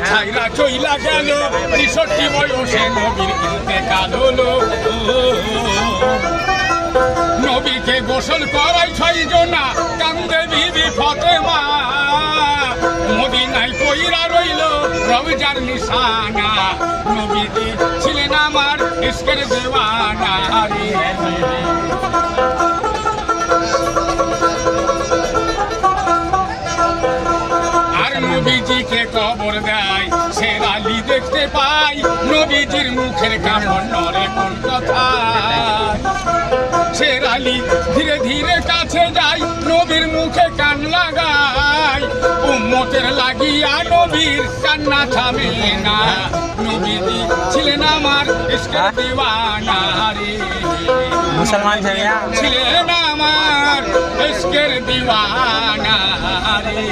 ছাইরা চইলা গেল ৬৩ বয়সে নবীর ইন্তেকাল হলো। নবীকে গোসল করাই ৬ জনা কান্দে বিবি ফাতেমা। মদিনায় কইরা রইল রওজার নিশানা। নবীজি ছিলেন আমার ইশকের দেওয়ানা রে। আর নবীজিকে কবর দেয় শের আলী দেখতে পাই। নবীজির মুখের কামড় নরে কোন কথা। শের আলী ধীরে ধীরে কাছে যায়, নবীর মুখে কান লাগায়। উম্মতের লাগিয়া নবীর কান্না থামে না। নবীজি ছিলেন আমার ইশকের দিওয়ানা রে। মুসলমান ছিলেন আমার ইশকের দিওয়ানা রে।